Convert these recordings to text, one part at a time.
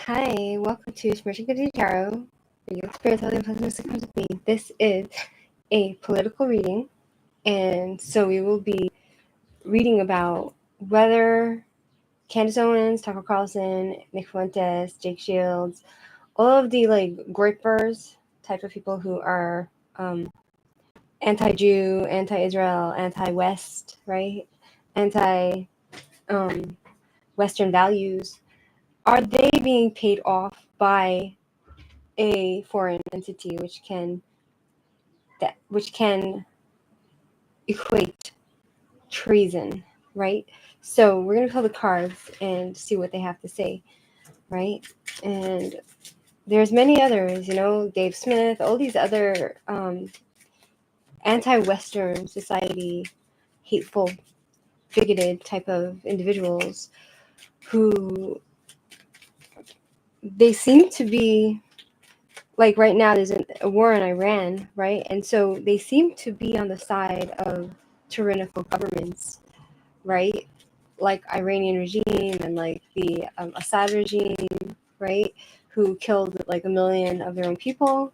Hi, welcome to Shmirchik Tarot. Your spirit telling pessimistic comes with me. This is a political reading, and so we will be reading about whether Candace Owens, Tucker Carlson, Nick Fuentes, Jake Shields, all of the gripers type of people who are anti-Jew, anti-Israel, anti-West, right? Anti Western values, are they being paid off by a foreign entity which can equate treason, right? So we're gonna pull the cards and see what they have to say, right? And there's many others, Dave Smith, all these other anti-Western society, hateful, bigoted type of individuals who they seem to be like right now there's a war in Iran, right? And so they seem to be on the side of tyrannical governments, right? Like Iranian regime and like the Assad regime, right? Who killed like 1 million of their own people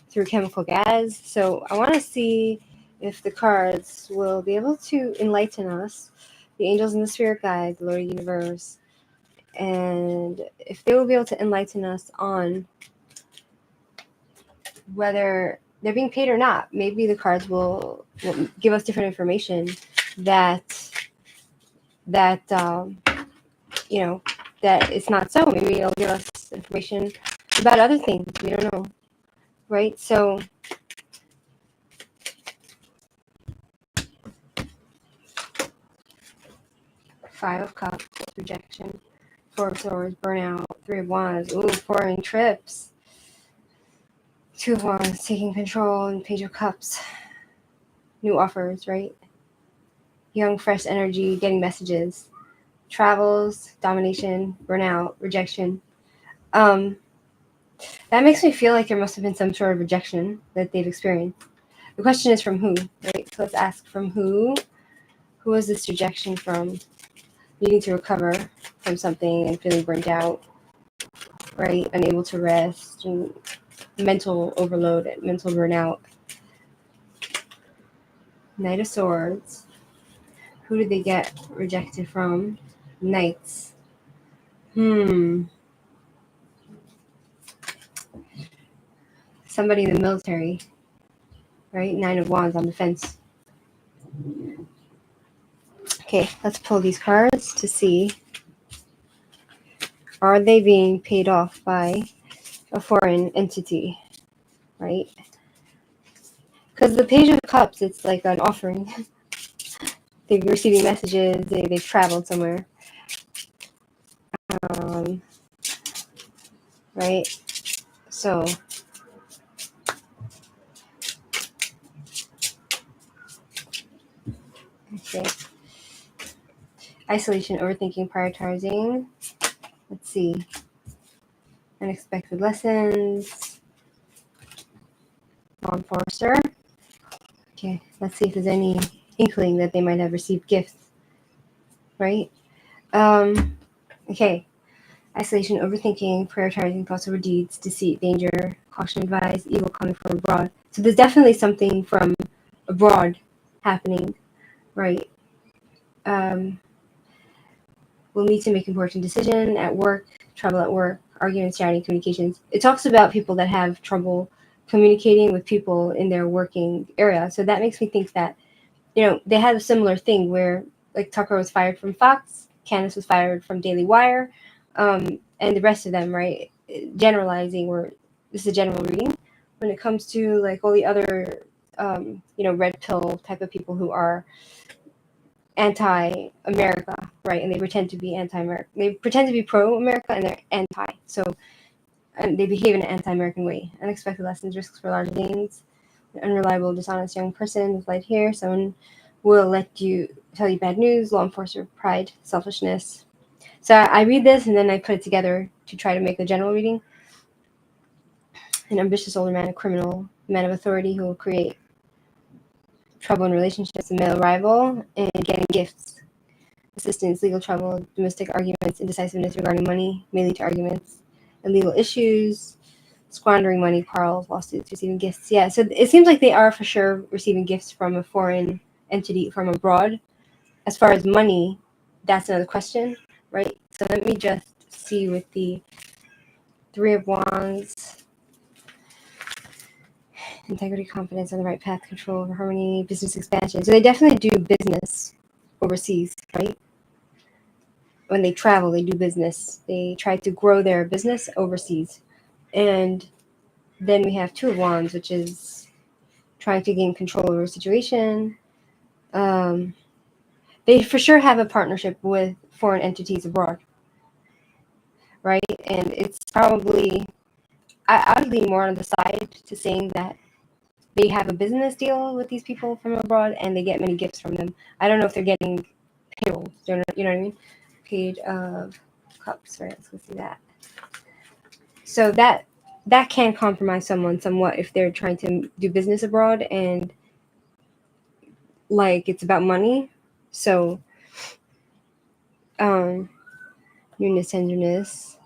through chemical gas. So I want to see if the cards will be able to enlighten us, the angels and the spirit guide, the Lord of the universe, and if they will be able to enlighten us on whether they're being paid or not. Maybe the cards will give us different information that it's not so. Maybe it'll give us information about other things. We don't know, right? So Five of Cups, rejection. Four of Swords, burnout. Three of Wands, foreign trips. Two of Wands, taking control, and Page of Cups, new offers, right? Young, fresh energy, getting messages. Travels, domination, burnout, rejection. That makes me feel like there must have been some sort of rejection that they've experienced. The question is from who, right? So let's ask from who? Who is this rejection from? Needing to recover from something and feeling burnt out, right? Unable to rest, and mental overload, mental burnout. Knight of Swords. Who did they get rejected from? Knights. Somebody in the military, right? Nine of Wands on the fence. Okay, let's pull these cards to see, are they being paid off by a foreign entity, right? Because the Page of Cups, it's like an offering. They're receiving messages, they've traveled somewhere. Right? So, okay. Isolation, overthinking, prioritizing. Let's see. Unexpected lessons. Law enforcer. Okay, let's see if there's any inkling that they might have received gifts. Right? Okay. Isolation, overthinking, prioritizing, thoughts over deeds, deceit, danger, caution advised, evil coming from abroad. So there's definitely something from abroad happening, right? We'll need to make important decision at work, trouble at work, arguments, shouting, communications. It talks about people that have trouble communicating with people in their working area. So that makes me think that, they had a similar thing where like Tucker was fired from Fox, Candace was fired from Daily Wire, and the rest of them, right? Generalizing, or this is a general reading. When it comes to like all the other, red pill type of people who are anti-America, right? And they pretend to be anti-America. They pretend to be pro-America and they're anti. So, and they behave in an anti-American way. Unexpected lessons, risks for large gains. An unreliable, dishonest young person with light hair. Someone will tell you bad news. Law enforcer, pride, selfishness. So I read this and then I put it together to try to make a general reading. An ambitious older man, a criminal, man of authority who will create trouble in relationships, a male rival, and getting gifts. Assistance, legal trouble, domestic arguments, indecisiveness regarding money may lead to arguments. and legal issues, squandering money, quarrels, lawsuits, receiving gifts. Yeah, so it seems like they are for sure receiving gifts from a foreign entity from abroad. As far as money, that's another question, right? So let me just see with the Three of Wands, integrity, confidence, on the right path, control over harmony, business expansion. So they definitely do business overseas, right? When they travel, they do business. They try to grow their business overseas. And then we have Two of Wands, which is trying to gain control over a situation. They for sure have a partnership with foreign entities abroad, right? And it's probably, I would lean more on the side to saying that they have a business deal with these people from abroad and they get many gifts from them. I don't know if they're getting payroll. You know what I mean? Page of Cups, right? Let's go see that. So that can compromise someone somewhat if they're trying to do business abroad and like it's about money. So newness, tenderness.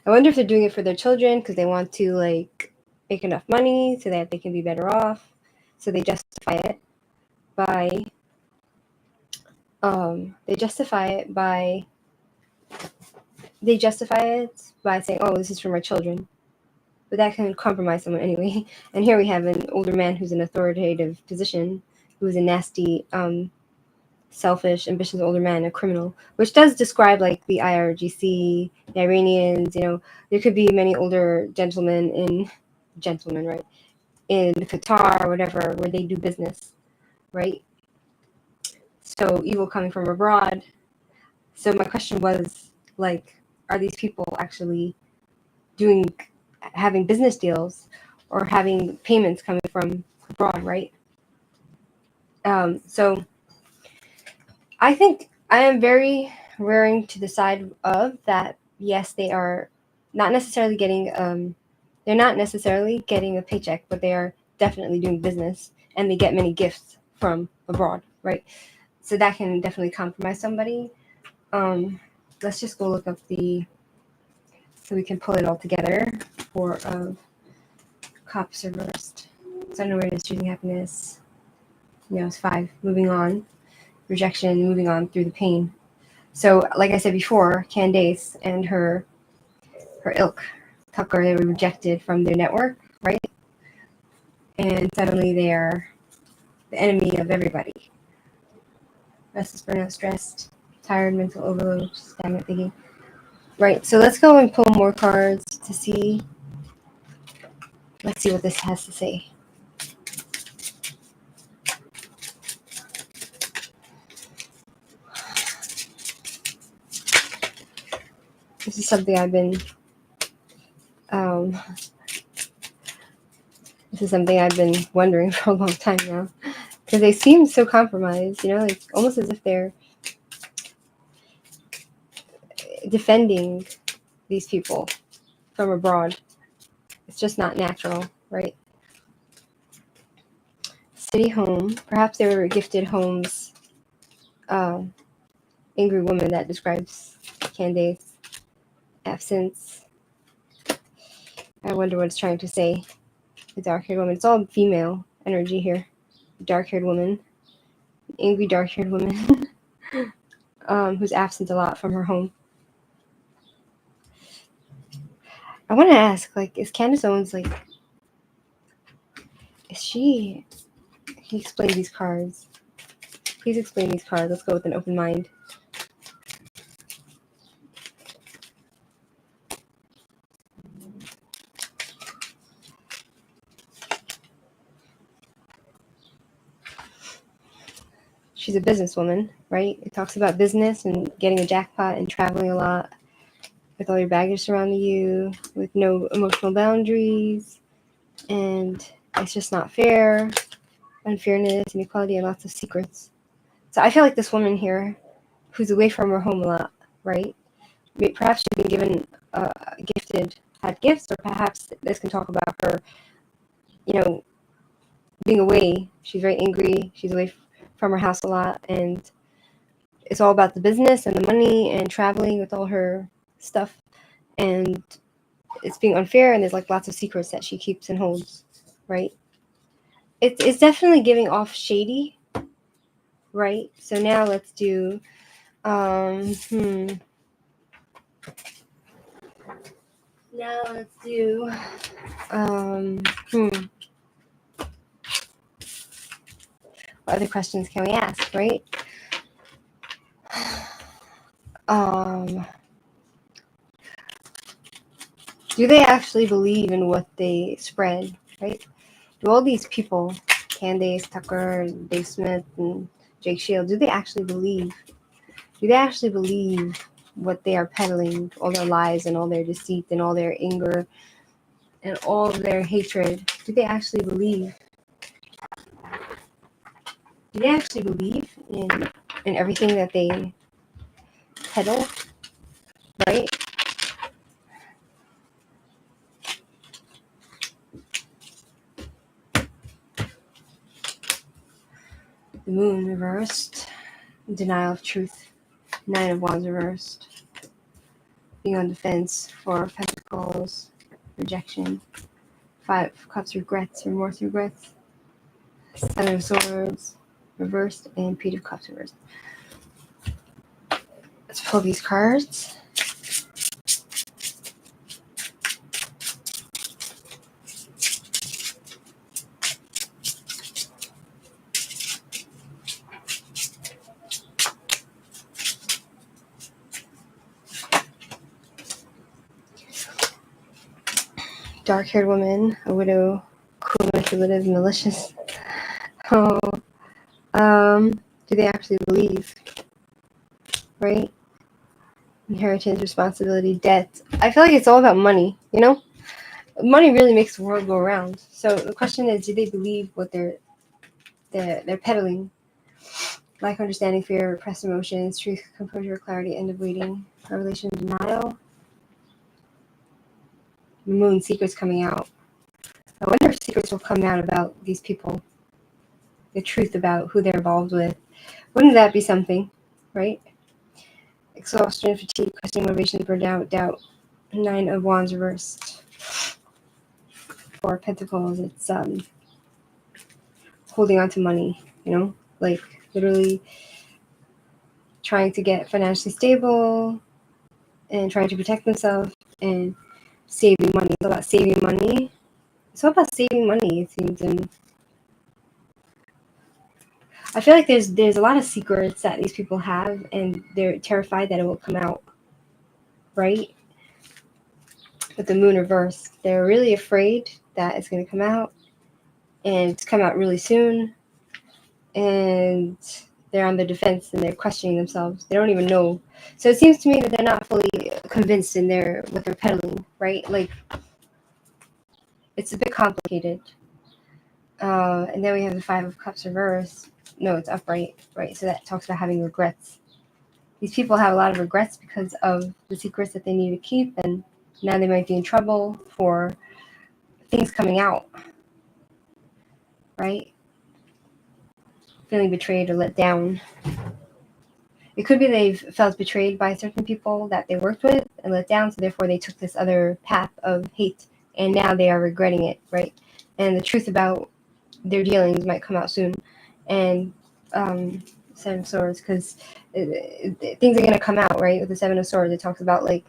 I wonder if they're doing it for their children because they want to like make enough money so that they can be better off. So they justify it by saying, "Oh, this is for my children," but that can compromise someone anyway. And here we have an older man who's in authoritative position, who's a nasty, selfish, ambitious older man, a criminal, which does describe like the IRGC, the Iranians. You know, there could be many older gentlemen, right, in Qatar or whatever, where they do business, right? So evil coming from abroad. So my question was like, are these people actually having business deals or having payments coming from abroad, right? So I think I am very rearing to the side of that. Yes, they are not necessarily getting they're not necessarily getting a paycheck, but they are definitely doing business and they get many gifts from abroad, right? So that can definitely compromise somebody. Let's just go look up so we can pull it all together. Four of Cups reversed. So I don't know where it is. Choosing happiness. It's 5. Moving on. Rejection. Moving on through the pain. So, like I said before, Candace and her ilk, Tucker, they were rejected from their network, right? And suddenly they are the enemy of everybody. Restless, burnout, stressed, tired, mental overload, stagnant thinking. Right. So let's go and pull more cards to see. Let's see what this has to say. This is something I've been wondering for a long time now, because they seem so compromised, like almost as if they're defending these people from abroad. It's just not natural, right? City home. Perhaps they were gifted homes. Angry woman, that describes Candace. Absence. I wonder what it's trying to say. The dark-haired woman. It's all female energy here. Dark-haired woman. Angry dark-haired woman. Who's absent a lot from her home. I want to ask, is Candace Owens, is she... Can you explain these cards? Please explain these cards. Let's go with an open mind. She's a businesswoman, right? It talks about business and getting a jackpot and traveling a lot with all your baggage surrounding you, with no emotional boundaries, and it's just not fair, unfairness, inequality, and lots of secrets. So I feel like this woman here, who's away from her home a lot, right? Perhaps she's been given had gifts, or perhaps this can talk about her, being away. She's very angry. She's away from her house a lot, and it's all about the business and the money and traveling with all her stuff. and it's being unfair, and there's like lots of secrets that she keeps and holds, right? It's definitely giving off shady, right? So now let's do now let's do what other questions can we ask, right? Do they actually believe in what they spread, right? Do all these people, Candace, Tucker, Dave Smith, and Jake Shield, do they actually believe? Do they actually believe what they are peddling, all their lies and all their deceit and all their anger and all their hatred? Do they actually believe? Do they actually believe in everything that they peddle, right? The moon reversed, denial of truth, 9 of wands reversed, being on defense, 4 of pentacles, rejection, 5 of cups, regrets, remorse, regrets, 7 of swords reversed, and page of cups reversed. Let's pull these cards. Dark-haired woman, a widow, cruel, manipulative, malicious. Oh, do they actually believe? Right? Inheritance, responsibility, debt. I feel like it's all about money, you know? Money really makes the world go around. So the question is, do they believe what they're peddling? Lack of understanding, fear, repressed emotions, truth, composure, clarity, end of waiting, revelation, denial. The moon, secrets coming out. I wonder if secrets will come out about these people. The truth about who they're involved with. Wouldn't that be something, right? Exhaustion, fatigue, questioning, motivation, burnout, doubt. 9 of wands reversed. 4 of pentacles. It's holding on to money, you know, like literally trying to get financially stable and trying to protect themselves and saving money. It's all about saving money. It's all about saving money, it seems. And I feel like there's a lot of secrets that these people have, and they're terrified that it will come out, right? With the moon reversed, they're really afraid that it's going to come out, and it's come out really soon, and they're on the defense and they're questioning themselves. They don't even know. So it seems to me that they're not fully convinced in what they're peddling, right? Like, it's a bit complicated. And then we have the 5 of cups reversed. No, it's upright, right? So that talks about having regrets. These people have a lot of regrets because of the secrets that they need to keep, and now they might be in trouble for things coming out, right? Feeling betrayed or let down. It could be they've felt betrayed by certain people that they worked with and let down, so therefore they took this other path of hate, and now they are regretting it, right? And the truth about their dealings might come out soon. And 7 of swords, because things are going to come out, right? With the 7 of swords, it talks about like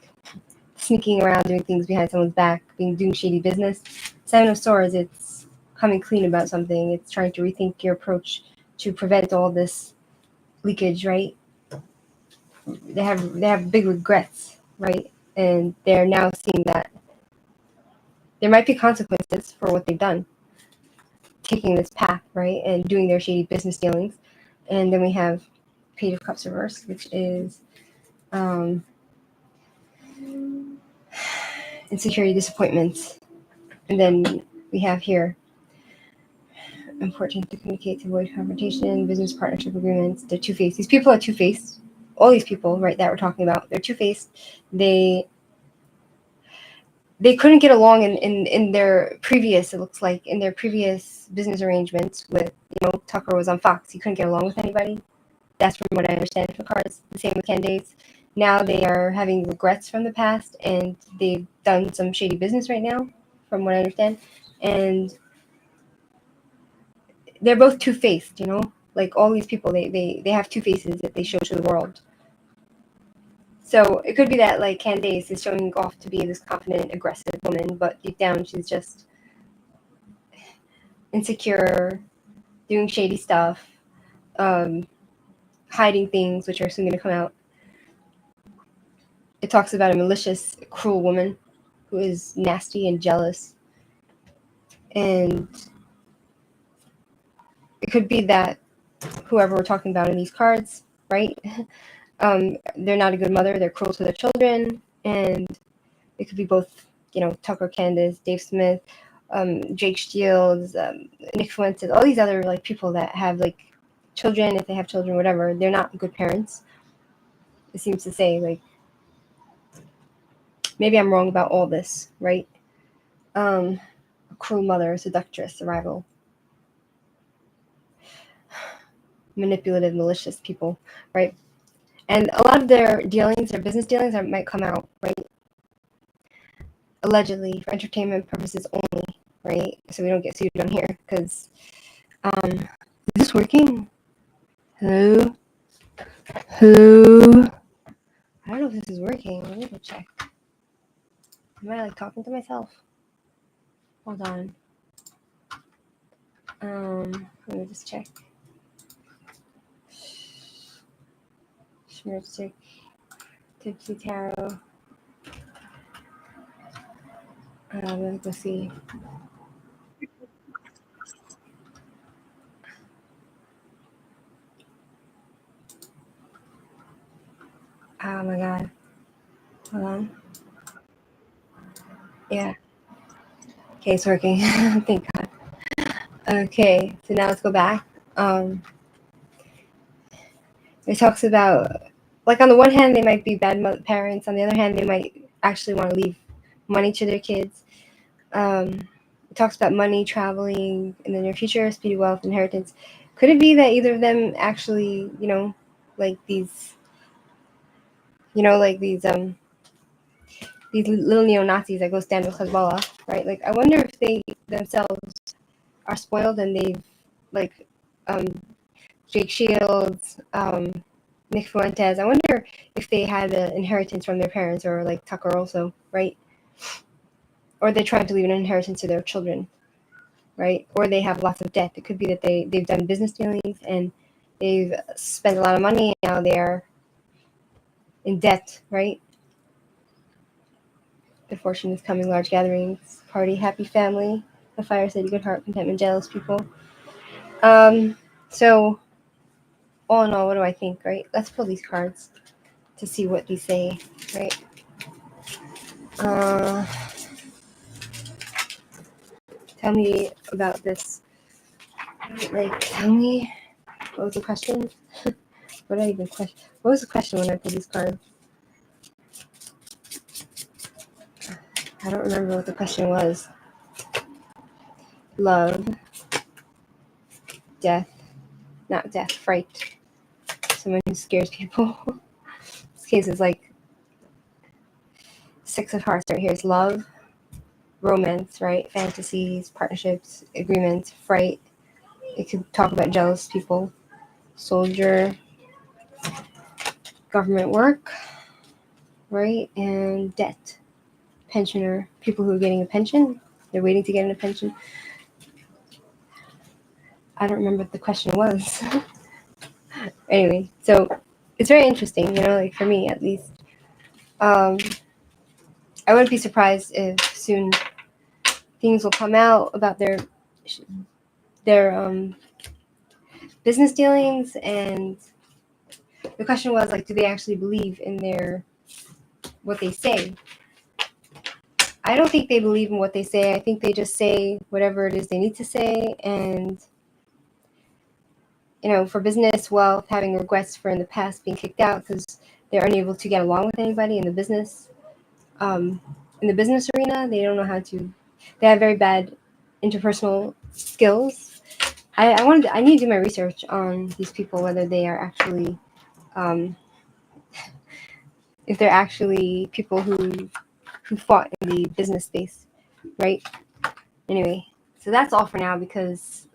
sneaking around, doing things behind someone's back, doing shady business. 7 of swords, it's coming clean about something. It's trying to rethink your approach to prevent all this leakage, right? They have big regrets, right? And they're now seeing that there might be consequences for what they've done, taking this path, right? And doing their shady business dealings. And then we have Page of Cups reversed, which is insecurity, disappointments. And then we have here, important to communicate, to avoid confrontation, business partnership agreements. They're two-faced. These people are two-faced. All these people, right, that we're talking about, they're two-faced. They couldn't get along in their previous, it looks like, in their previous business arrangements with, Tucker was on Fox. He couldn't get along with anybody. That's from what I understand from the cards. The same with Candace. now they are having regrets from the past, and they've done some shady business right now, from what I understand. And they're both two-faced, you know? Like, all these people, they have two faces that they show to the world. So it could be that, like, Candace is showing off to be this confident, aggressive woman, but deep down she's just insecure, doing shady stuff, hiding things which are soon going to come out. It talks about a malicious, cruel woman who is nasty and jealous. And it could be that whoever we're talking about in these cards, right? They're not a good mother. They're cruel to their children. And it could be both, you know, Tucker Candace, Dave Smith, Jake Shields, Nick Fuentes, all these other, like, people that have, like, children, if they have children, whatever. They're not good parents. It seems to say, like, maybe I'm wrong about all this, right? A cruel mother, a seductress, a rival. Manipulative, malicious people, right? And a lot of their dealings, their business dealings, might come out, right? Allegedly, for entertainment purposes only, right? So we don't get sued on here, because, is this working? Hello? Hello? I don't know if this is working. Let me go check. Am I, like, talking to myself? Hold on. Let me just check. Shmirchik, Tipsy Tarot. Let me go see. Oh my god. Hold on. Yeah. Okay, it's working. Thank God. Okay, so now let's go back. It talks about, like, on the one hand, they might be bad parents. On the other hand, they might actually want to leave money to their kids. It talks about money, traveling in the near future, speedy wealth, inheritance. Could it be that either of them actually, you know, like these, you know, like these little neo-Nazis that go stand with Hezbollah, right? Like, I wonder if they themselves are spoiled and they've, like, Jake Shields, Nick Fuentes. I wonder if they had an inheritance from their parents, or like Tucker also, right? Or they're trying to leave an inheritance to their children, right? Or they have lots of debt. It could be that they've done business dealings and they've spent a lot of money, and now they're in debt, right? The fortune is coming, large gatherings, party, happy family, the fire city, good heart, contentment, jealous people. So all in all, what do I think, right? Let's pull these cards to see what these say, right? Tell me about this. Like, tell me, what was the question? What did I even question? What was the question when I pulled these cards? I don't remember what the question was. Love, death, not death, fright. Someone who scares people. This case is like Six of Hearts right here. Is love, romance, right? Fantasies, partnerships, agreements, fright. It could talk about jealous people. Soldier, government work, right? And debt. Pensioner, people who are getting a pension. They're waiting to get a pension. I don't remember what the question was. Anyway, so it's very interesting, you know, like, for me at least. I wouldn't be surprised if soon things will come out about their business dealings. And the question was, like, do they actually believe in what they say? I don't think they believe in what they say. I think they just say whatever it is they need to say. And, you know, for business, wealth, having regrets for in the past being kicked out because they're unable to get along with anybody in the business. In the business arena, they don't know how to. They have very bad interpersonal skills. I need to do my research on these people, whether they are actually if they're actually people who fought in the business space, right? Anyway, so that's all for now because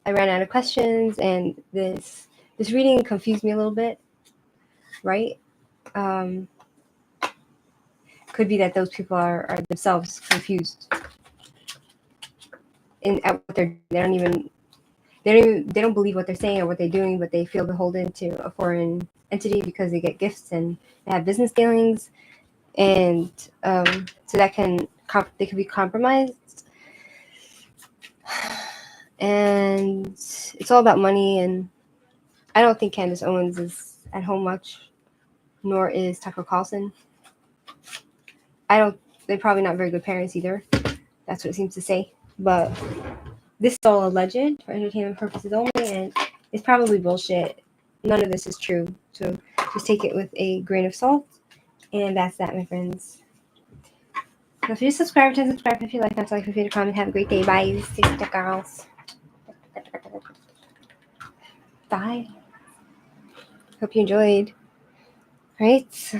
I ran out of questions and this reading confused me a little bit, right? Could be that those people are themselves confused at what they're doing. They don't believe what they're saying or what they're doing, but they feel beholden to a foreign entity because they get gifts and they have business dealings, and so that they can be compromised. And it's all about money, and I don't think Candace Owens is at home much, nor is Tucker Carlson. They're probably not very good parents either. That's what it seems to say. But this is all alleged for entertainment purposes only, and it's probably bullshit. None of this is true. So just take it with a grain of salt. And that's that, my friends. So if you subscribe, subscribe. If you like, that's like, feel free to comment. Have a great day. Bye. See you, girls. Bye. Hope you enjoyed. Right?